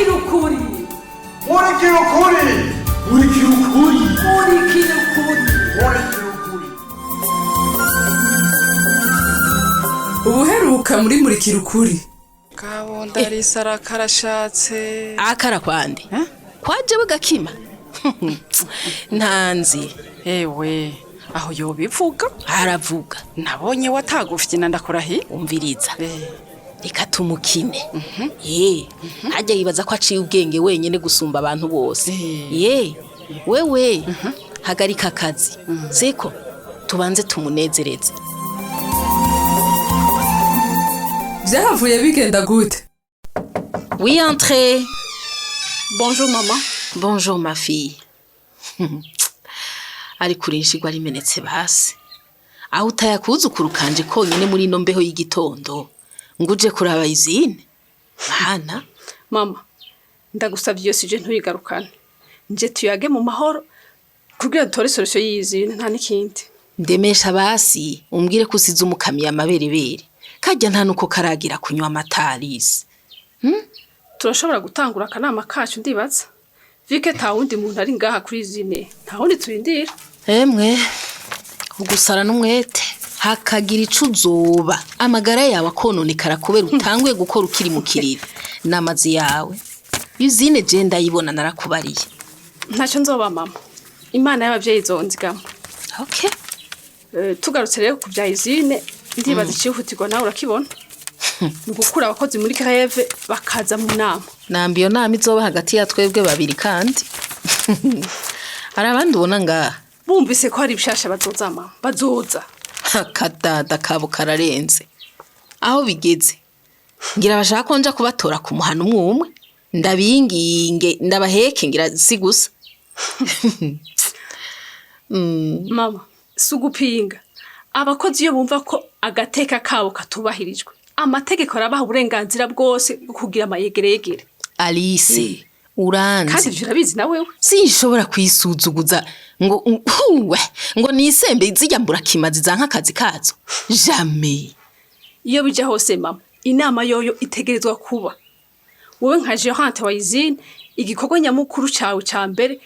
MURIKIRA. Ubuheruka muri MURIKIRA. Kabonda risara karashatse. Akara kwande? Kwaje bugakima. Ntanzi. Ewe, aho yo bivuga? Aravuga. Nabonye watagufite ndakurahi. Umviriza. Reka tumukine. Ajya yibaza ko aciye ubwenge wenyene gusumba abantu bose. Wewe hagarika akazi. Seko tubanze tumunezereze. Vyahavuye bigenda gute? Oui, entrez. Bonjour maman. Bonjour ma fille. Ari kurinshigwa rimenetse basi. Aho utayakuzukuru kanje konyene muri no mbeho y'igitondo. Nguje kuraba izine. Mana, mama. Ndagusavye iyo sije ntuyigarukane. Nje tuyage mu mahoro kugira dutore solution y'izine nta nikindi. Ndemesha basi umbwire kusiza umukamiye amaberebere. Kajya nta nuko karagira kunywa amatarisi. Turashobora gutangura akanama kacu ndibaza. Vike ta wundi muntu ari ngaha kuri izine. Nta wundi turindira. Emwe ugusara n'umwete hakagira ico uzoba amagara yawe akononekara kubera utanguye gukora ukiri mu kiriro n'amazi yawe. Izine je ndayibona narakubariye. Ntacyo nzoba mama. Imana y'abavyeyi zonzigama. Okay. Tugarutse rero ku bya izine ndibaza icihutirwa nawe urakibona. Ngukura abakozi muri greve bakaza mu nama. Nambiyo nama izoba hagati ya twebwe babiri kandi. Hari abandi ubona ngaha. Bumvise ko hari ibishasha bazoza mama. Bazoza. Kadada kabo kararenze. Aho bigeze. Ngira bashaka konja kubatora ku muhano umwe. Ndabinginge ndabaheke ngira sigusa. Mama, sugupinga. Abakozi iyo bumva ko agateka kabo katubahirijwe. Amategeko arabaha uburenganzira bwose kugira amayegeregere. Alice, uranze. Kandi urabizi na wewe. Sinshobora kwisuzuguza ngo nisembe izijyambura kimazi zanka akazi kazo. Jamais. Iyo bija hose mama, inama yoyo itegerezwa kuba. Wowe nka Gerante wa izine, igikorwa nyamukuru cawe ca mbere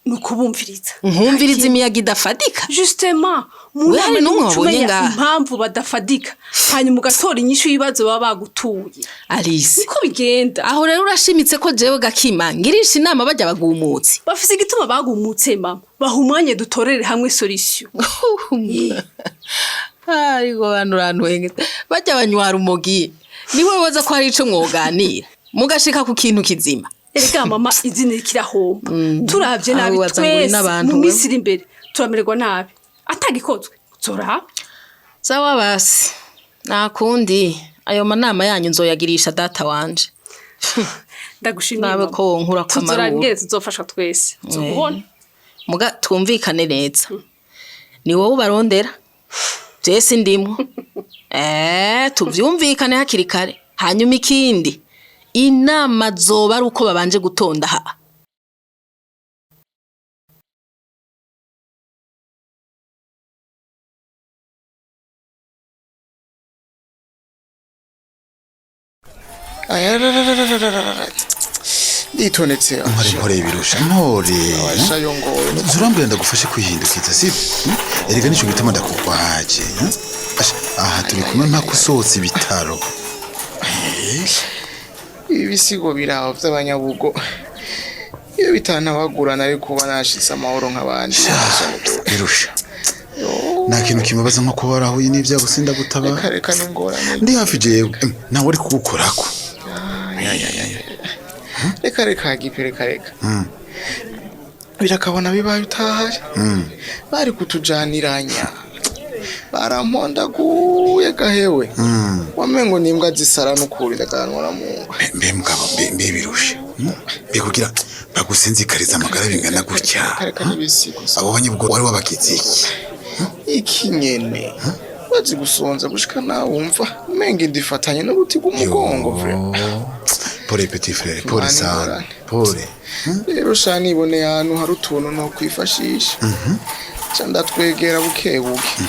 nukubumviriza. Nkumviriza imiyaga idafadika. Justement, wewe n'umwabonye ngaha. Impamvu badafadika. Hanyuma ugatora inyishu yibazo baba bagutuye. Alice. Niko bigenda. Aho rero urashimitse ko jewe gakima ngirisha inama bajya bagumutse. Bafise igituma bagumutse mama. Bahumanye dutorere hamwe solution. Ariko bantu bajya banywara umugi. Niwe waza ko hari ico mwoganira. Mugashika ku kintu kizima. Erega mama izine ikirahomba. Turavye nabi twese mu misiri imbere. Turamererwa nabi. Atagikozwe. Zora. Sawa basi. Nakundi ayo manama yanyu nzoyagirisha data wanje. Ndagushimiye. Nawe ko nkura kwa maruo. Tuzorangire tuzofasha twese. Zobona. Muga twumvikane neza. Ni wowe ubarondera. Jesi ndimo. Tuvyumvikane hakiri kare. Hanyuma ikindi. Inama zoba ari uko babanje gutonda ha. Nditonetse nkore ibirusha nkore zurambwira ndagufashe kwihindukiza si erega nico gituma ndakugwaje aha turi kumwe mpakusotse ibitaro ibisigo biraho by'abanyabugo iyo bitanabagurana ariko banashitse amahoro nk'abandi birusha nta kintu kimubaza nko kuba warahuye n'ibyago sindagutaba reka n'ingorane ndi hafi jewe nawe uri kugukorako reka reka birakabona bibaye utahari bari kutujaniranya barampondaguye gahewe wamengo nimbwa zisara n'ukuri ndaganwa mu mbe mugabo mbe birusha mbe kugira bagusinzikariza amagara bingana gutya reka n'ibisigo abo banyibwo wari wabakizi iki nyene bazi gusonza gushika nawe wumva menge ndifatanye n'uruti rw'umugongo vre Pole petit frère, pole sana, pole. Rero shani ibone hano hari utuntu no kwifashisha. Cyanda twegera bukebuke.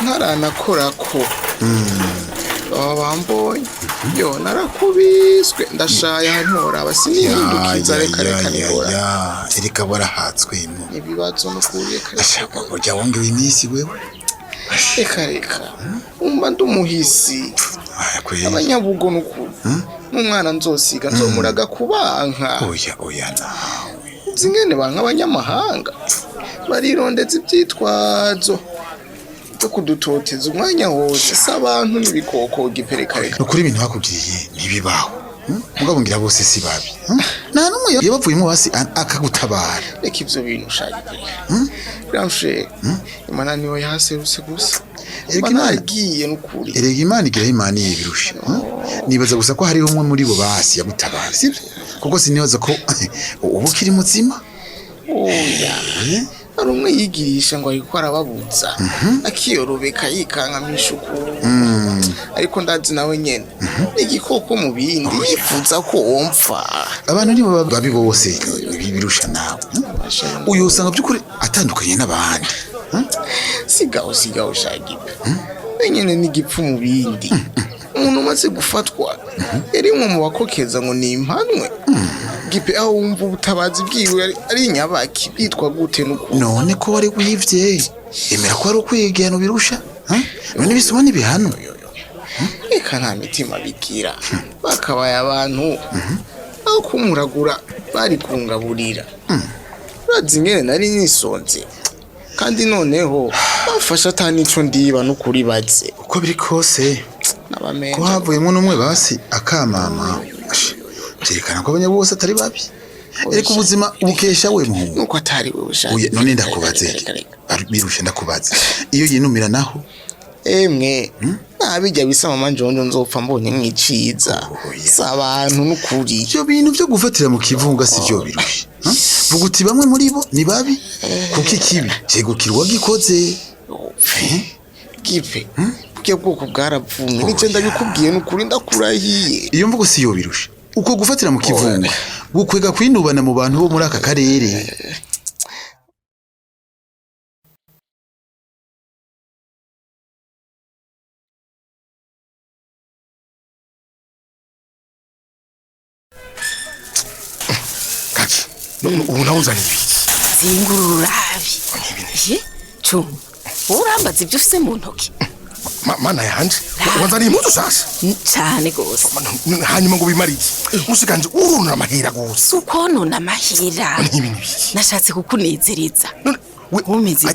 Ntaranakora ko. Bamboye. yo narakubiswe ndashaya ntora abasinihindukiza reka nibora ereka warahatswemo ibibazo n'ukuri ashaka kujya wongewe iminsi wewe reka umba ndumuhisi abanyabugo n'ukuri n'umwana nzosiga nzomuraga kubanka oya nawe zingene banka abanyamahanga barirondeza ibyitwazo byo kudutoteza umwanya wose s'abantu n'ibikoko giperekareka nukuri ibintu bakugiriye ntibibaho mugabo ngira bose si babi nta numwe yabavuyemo basi akagutabara reka ivyo bintu ushaka ramshe imana niyo yaserutse gusa Imana igiye n'ukuri erega Imana igira Imana yibirusha nibaza gusa ko hariho umwe muri bo basi yagutabara sibyo kuko sinibaza ko ubu kiri muzima oya ari umwe yigirisha ngo ariko arababuza akiyorobeka yikankamisha ukuru ariko ndazi nawe nyene igikoko mu bindi yifuza ko womfa abantu nibo babi bose bibirusha nawe uyu usanga by'ukuri atandukanye n'abandi sigaho shagipe nyene n'igipfu mu bindi umuntu umaze gufatwa yarimwe mu bakokeza ngo ni impanwe gipe aho wumva ubutabazi bwiwe ari nyabaki bitwa gute n'uko none ko wari wivye emera ko ari ukwigana birusha none bisoma n'ibihano reka nta mitima bigira bakabaye abantu aho kumuragura bari kungaburira urazi ingene nari nisonze kandi noneho bafasha atanico ndiba n'ukuri baze uko biri kose n'abamenje ko havuyemo n'umwe basi akamama cyerekana ko abanya bose atari babi ariko ubuzima ubukesha we muhungu nuko atari we ushaka none ndakubaze birusha ndakubaze iyo yinumira naho emwe nabijya bisama manjonjo nzopfa mbonye mwiciza s'abantu n'ukuri byo bintu byo gufatira mu kivunga sivyo birusha vuga uti bamwe muri bo ni babi kuko ikibi cyegukirwa gikoze gipe bwe bwoko bwaravumwe nice ndabikubwiye n'ukuri ndakurahiye iyo mvugo siyo birusha uko gufatira mu kivunga gukwega kwinubana mu bantu bo muri aka karere ubu nawuzana ibiki zingurura urabi cuma urambaza ibyo ufise mu ntoki mana yanje wanzaniye impuzu shasha cyane gose hanyuma ngo bimare iki mushikanje urunura amahera gose ukonona amahera nashatse kukunezereza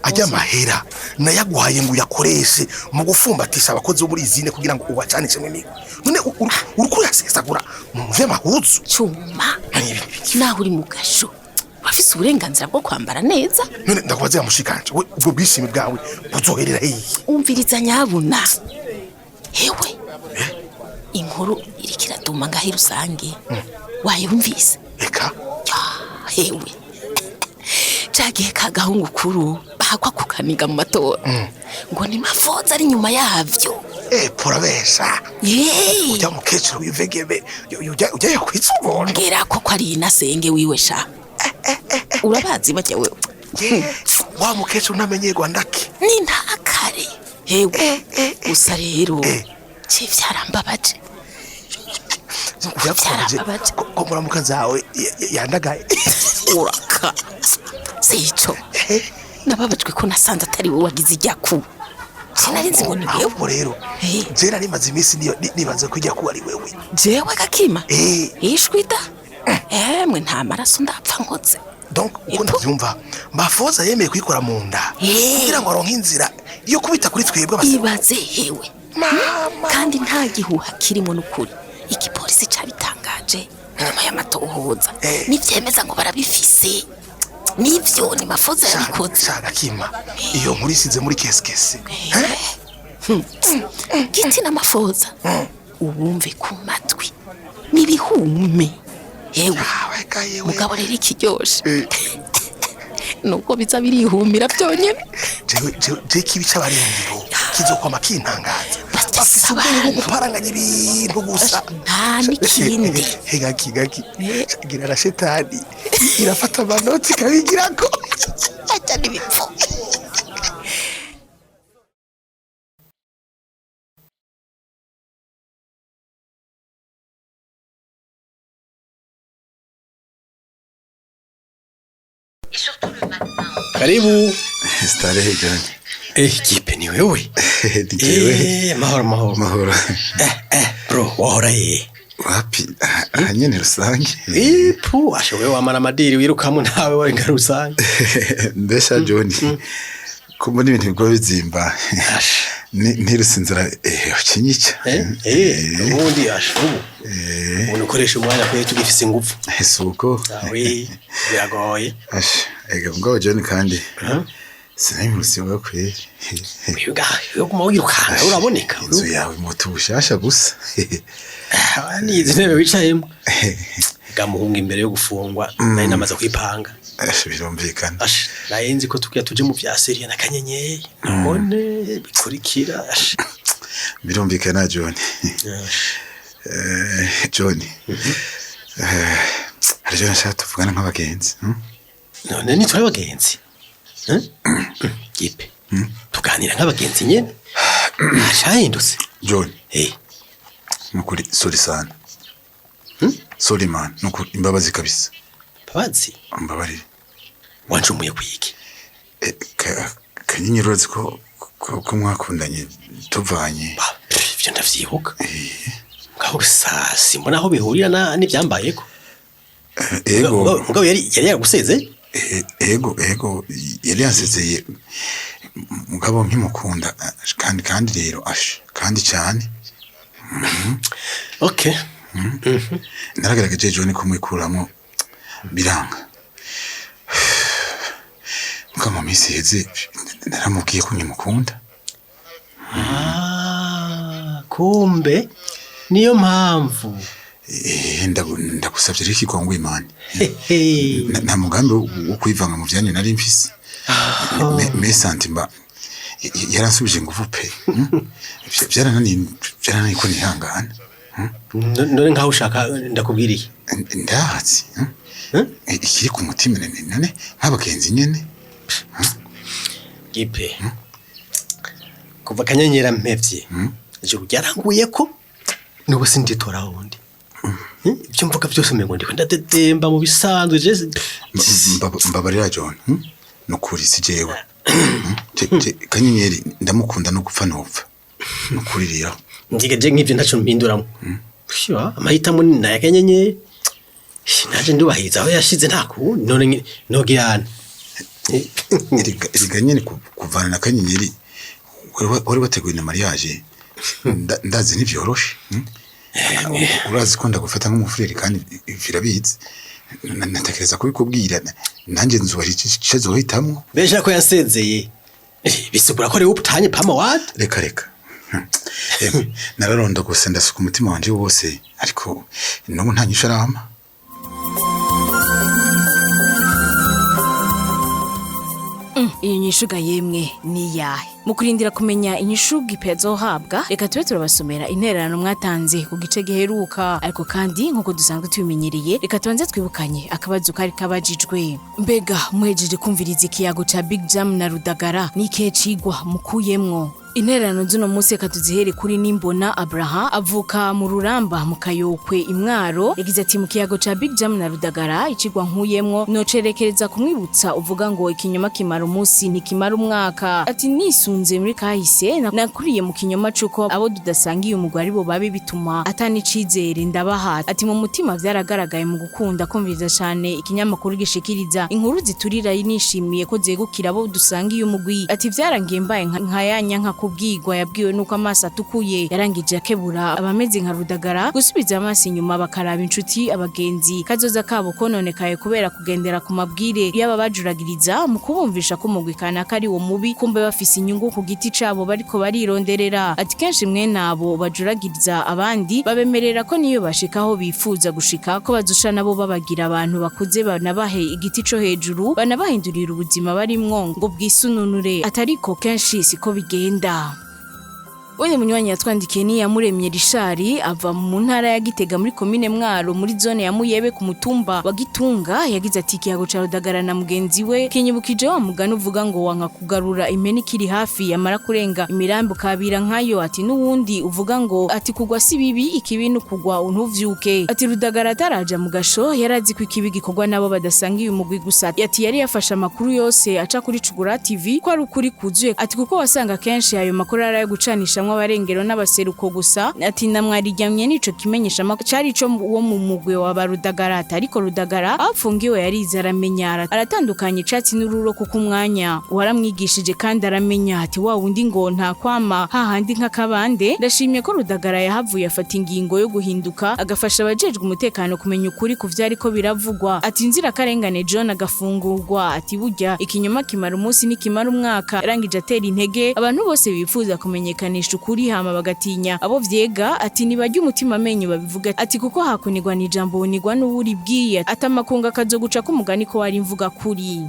ajya amahera nayaguhaye ngo uyakoreshe mu gufumbatisha abakozi bo muri izine kugira ngo ubacanishe mu migo none uriko uyasesagura mu vy'amahuzu cuma naho uri mu gasho wafise uburenganzira bwo kwambara neza none ndakubaza mushikanje we ubwo bishimi bwawe buzoherera hehe umviriza nyabuna hewe inkuru irikira duma ngahi rusange wayumvise eka hewe cagiye kagahungu kuru bahakwa kukaniga mu matora ngo ni mafoza ari nyuma yavyo porabesha ujya mukecuru wivegebe ujya kwitsubona ngera ko ari inasenge wiwe sha urabazi bajya wewe wa mukecuru namenyerwa ndake ni ntakare hewe gusa rero civyarambabaje ko muramuka zawe yandagaye uraka sico nababajwe ko nasanze atari wowe wagize ijyaku sinarinzi ngo ni wewe rero jera rimaze iminsi nibaze ko ijyaku ari wewe jewe gakima ishwida mwe nta maraso ndapfa nkotse donc uko ndavyumva mafoza yemeye kwikora mu nda kugira ngo aronke inzira yo kubita kuri twebwe ibaze hewe kandi nta gihuha kirimo n'ukuri igipolisi cabitangaje nyuma y'amatohoza nivyemeza ngo barabifise nivyo ni mafoza yabikoze shaka kima iyo nkuru isize muri keskese giti na mafoza ubumve ku matwi nibihume yewe mugabo rero ikiryoshe nuko biza birihumira byonyene je kibica barengero kizokwama kintangaza bafise ubwenge bwo guparanganya ibintu gusa nta n'ikindi gaki gira na shetani irafata amanoti ikabigirako aca n'ibipfu Karibu. Starehe John. Gipe ni wewe? Ndijewe. Mahoro. Bro, wahora ye? Wapi? Nyene rusange. Pu, asha wewe wamara madiri wirukamo ntawe wari nka rusange. Mbesha John. Kumbona ibintu bigo bizimba. Ntirusinzira ukinyica. Ubundi asha ubu. Ubu ukoresha umwanya kwe tugifise ingufu. Suko. Awe, biragoye. Asha, ngo John kandi. Sinayimusi wa kweli. Yo kuma wirukanga uraboneka. Inzu yawe moto bushasha gusa. Ni izintebe wicayemo. Gamuhunga imbere yo gufungwa nari namaze kwipanga. Birumvikana. Nayenzi ko tukiya tuje mu bya serie na kanyenyeri. None bikurikira. Birumvikana John. John. Arjo nashaka tuvugana nk'abagenzi. None ni turi abagenzi. Gipe. Tuganira nk'abagenzi nyene. Ashahindutse. John. Nukuri sorry sana. Sorry man, nukuri imbabazi kabisa. Babazi? Mbabarire. Wanjumuye kwiki? Kanyenyeri urazi ko mwakundanye tuvanye. Ivyo ndavyibuka. Ngaho sasi mbona aho bihurira n'ivyambayeko. Ego. Ngo yari yaguseze? Ego yari yansezeye mugabo nkimukunda kandi rero kandi cyane. Okay. Naragaragaje John ko mwikuramo biranga. Mugabo misi heze naramubwiye ko nyimukunda. Kumbe niyo mpamvu. Ndagusabye riki kwa ngwimana. Nta mugambi wo kwivanga mu byanyu nari mfise. Me santimba yaransubije nguvu pe. Byaranani ko nihangana. None nkaho ushaka ndakubwiriye. Ndahatsi. Ikiri ku mutima none nk'abagenzi nyene. Gipe. Kuva kanyenyera mpevye. Ejo byaranguye ko nuko sinditora wundi. Ibyo mvuga byose umengo ndiko ndatetemba mu bisanzwe je. Mbabarira John. Nukuri si jewe. Kanyenyeri ndamukunda no gupfa nopfa. Nukuri rero. Ndigeje nk'ivyo ntaco mpinduramo. Sho amahitamo ni na kanyenyeri. Naje ndubahiza aho yashize nta ku none nogirana. Iriga nyene kuvana na kanyenyeri. Wari wateguye na mariage. Ndazi nivyoroshe. Urazi ko ndagufata nk'umufureri kandi virabizi. Natekereza kubikubwira nanjye nzubari ikice zohitamwo. Besha ko yasezeye. Bisubura ko ari uptanye pama wat? Reka. Nararonda gusa ndasuka umutima wanje wose ariko n'ubu nta nyisharama. Iyo nyishuga yemwe ni yahe mukurindira kumenya inyishuga ipezohabwa reka tube turabasomera intererano mwatanze ku gice giheruka ariko kandi nkuko dusanzwe tubimenyereye reka tubanze twibukanye akabazo kari kabajijwe mbega muhejeje kumviriza ikiyago ca Big Jam na Rudagara nike cigwa mukuyemwo intererano z'uno munsi reka tuzihere kuri Nimbona Abraham avuka mu Ruramba mu Kayokwe Imwaro yagize ati mu kiyago ca Big Jam na Rudagara icigwa nkuyemwo nocerekereza kumwibutsa uvuga ngo ikinyoma kimara umunsi ntikimara umwaka ati nisunze muri kahise nakuriye mu kinyoma cuko abo dudasangiye umugwari bo babe bituma atani cizere ndabaha ati mu mutima vyaragaragaye mu gukunda kumviriza cyane ikinyamakuru gishikiriza inkuru ziturira nishimiye ko zegukira abo dusangiye umugwi ati vyarangiye mbaye nkayanya nka kubwirwa yabwiwe nuko amaso atukuye yarangije akebura abameze nka Rudagara gusubiza amaso inyuma bakaraba inshuti abagenzi kazoza kabo kononekaye kubera kugendera ku mabwire y'ababajuragiriza mu kubumvisha ko umugwikana kari wo mubi kumbe bafise inyungu ku giti cabo bariko barironderera ati kenshi mwe nabo bajuragiriza abandi babemerera ko niyo bashikaho bifuza gushika ko bazusha nabo babagira abantu bakuze banabahe igiti co hejuru banabahindurira ubuzima barimwo ngo bwisununure atariko kenshi siko bigenda Uwundi munywanyi yatwandikiye ni Yamuremye Rishari ava mu ntara ya Gitega muri komine Mwaro muri zone ya Muyebe ku mutumba wa Gitunga yagize ati ikiyago ca Rudagara na mugenzi we kinyibukije wa mugani uvuga ngo wanka kugarura impeni kiri hafi yamara kurenga imirambo kabira nkayo ati n'uwundi uvuga ngo ati kugwa si bibi ikibi n'ukugwa untuvyuke ati Rudagara ataraja mu gasho yarazi ko ikibi gikorwa nabo badasangiye umugwi gusa ati yari yafashe amakuru yose aca kuri Cugura TV ko ari ukuri kuzuye ati kuko wasanga kenshi ayo makuru ari ayo gucanisha abarengero n'abaseruko gusa ati namwariryamye nico kimenyesha cari ico wo mu mugwe wa Barudagara ariko Rudagara apfungiwe yarize aramenya aratandukanye icatsi n'ururo kuko umwanya waramwigishije kandi aramenya ati wa wundi ngo nta kwama hahandi nk'akabande ndashimye ko Rudagara yahavuye afata ingingo yo guhinduka agafasha abajejwe umutekano kumenya ukuri ku vyari ko biravugwa ati inzira karengane John agafungurwa ati burya ikinyoma kimara umunsi n'ikimara umwaka yarangije atera intege abantu bose bifuza kumenyekanisha ukuri hama bagatinya abo vyega ati nibajya umutima amenyo babivuga ati kuko hakunigwa n'ijambo unigwa n'uburi bwiye atamakunga kazoguca ko umugani ko wari imvuga kuri.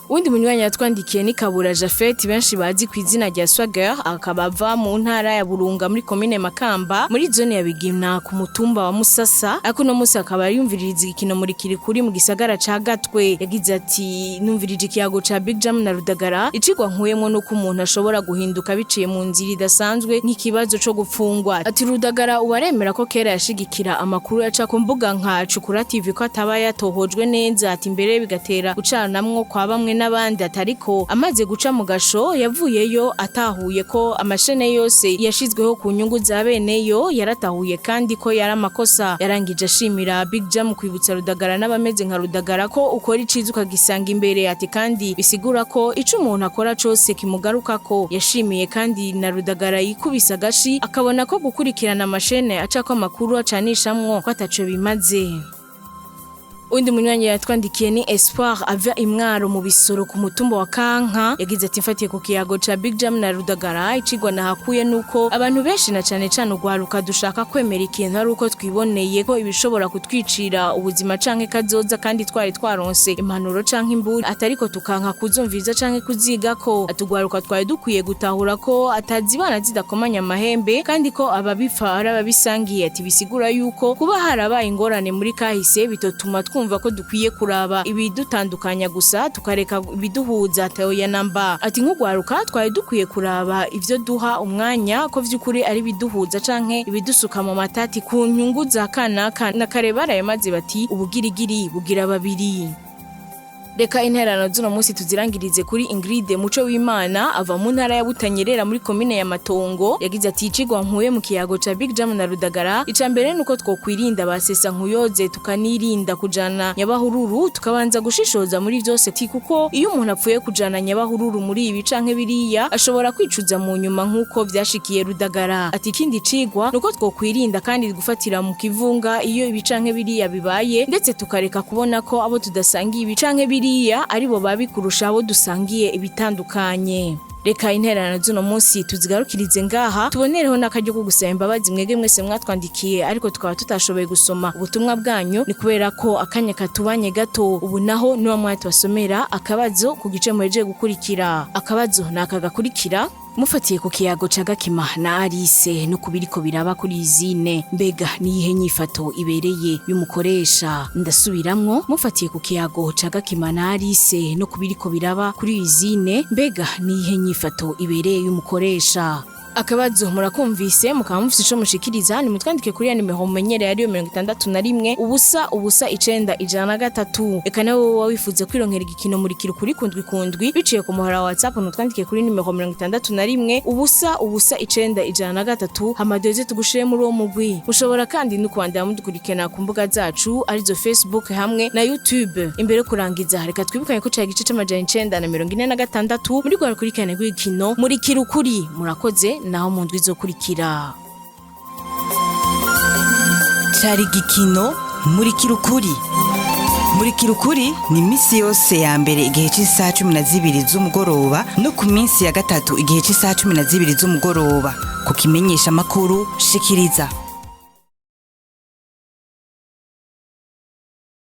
Undi munywanyi yatwandikiye ni Kabura Jafet benshi bazi ku izina rya Swagger akaba ava mu ntara ya Burunga muri komine Makamba muri zone ya Bigimna ku mutumba wa Musasa ariko no musi akaba yumviririza ikino muri kuri mu gisagara ca Gatwe yagize ati numvirije ikiyago ca Big Jam na Rudagara icigwa nkuyemo no ku umuntu ashobora guhinduka biciye mu nzira idasanzwe nk'ikibazo co gupfungwa ati Rudagara ubaremera ko kera yashigikira amakuru yaca ku mbuga nka Cukura TV ko ataba yatohojwe neza ati mbere bigatera gucanamwo kwa bamwe n'abandi atariko amaze guca mu gasho yavuyeyo atahuye ko amashene yose yashizweho ku nyungu za beneyo yaratahuye kandi ko yari amakosa yarangije ashimira Big Jam kwibutsa Rudagara n'abameze nka Rudagara ko ukora iciza ukagisanga imbere ati kandi bisigura ko ico umuntu akora cose kimugaruka ko yashimiye kandi na Rudagara yikubisa gashi akabona ko gukurikirana amashene aca ko amakuru acanishamwo ko ataco bimaze. Undi munywanyi yatwandikiye ni Espoir ava Imwaro mu Bisoro ku mutumba wa Kanka yagize ati mfatiye ku kiyago ca Big Jam na Rudagara icigwa nahakuye nuko abantu benshi na cane cane ugwaruka dushaka kwemera ikintu ari uko twiboneye ko ibishobora kutwicira ubuzima canke kazoza kandi twari twaronse impanuro canke imburi atariko tukanka kuzumviza canke kuziga ko atugwaruka twari dukwiye gutahura ko atazibana zidakomanya amahembe kandi ko ababipfa ari ababisangiye ati bisigura yuko kuba harabaye ingorane muri kahise bitotuma kumva ko dukwiye kuraba ibidutandukanya gusa tukareka ibiduhuza tayo namba ati nk'ugwaruka twari dukwiye kuraba ivyo duha umwanya ko vy'ukuri ari biduhuza canke ibidusuka mu matati ku nyungu za kanaka na karebara yamaze bati ubugirigiri bugira babiri. Reka interano z'uno munsi tuzirangirize kuri Ingrid Muco w'Imana ava mu ntara ya Butanyerera muri komine ya Matongo yagize ati icigwa nkuye mu kiyago ca Big Jam na Rudagara icambere nuko twokwirinda basesa nkuyoze tukanirinda kujana nyabahururu tukabanza gushishoza muri vyose ti kuko iyo umuntu apfuye kujana nyabahururu muri ibi canke biriya ashobora kwicuza mu nyuma nkuko vyashikiye Rudagara ati ikindi cigwa nuko twokwirinda kandi gufatira mu kivunga iyo ibi canke biriya bibaye ndetse tukareka kubona ko abo tudasangiye ibi canke biriya aribo babi kurusha abo dusangiye ibitandukanye. Reka interano z'uno munsi tuzigarukirize ngaha tubonereho n'akaryo ko gusaba imbabazi mwege mwese mwatwandikiye ariko tukaba tutashoboye gusoma ubutumwa bwanyu ni kubera ko akanya katubanye gato ubu naho niwa mwatubasomera akabazo ku gice muhejeje gukurikira akabazo nakagakurikira mufatiye ku kiyago ca Gakima na Alice no kubiriko biraba kuri Izine mbega niyihe nyifato ibereye y'umukoresha ndasubiramwo mufatiye ku kiyago ca Gakima na Alice no kubiriko biraba kuri Izine mbega niyihe nyifato ibereye y'umukoresha akabazo murakumvise mukaba mufite ico mushikiriza ni mutwandike kuri ya nimero mumenyere yariyo 61 ubusa 9 eka nawe wawifuza kwironkera igikino muri kirukuri kundwi biciye ku muhora wa WhatsApp mutwandike kuri nimero 61 ubusa 9 hamadoze tugushire muri uwo mugwi mushobora kandi no kwandira mudukurikirana ku mbuga zacu arizo Facebook hamwe na YouTube imbere kurangiza reka twibukanye ko ca gice c'amajana 946 muri gwa kurikirana gw'igikino muri kirukuri murakoze naho mu ndwi zokurikira cari gikino muri kirukuri ni misi yose ya mbere igihe cy'isaha 12 z'umugoroba no ku minsi ya gatatu igihe cy'isaha 12 z'umugoroba ku kimenyesha makuru shikiriza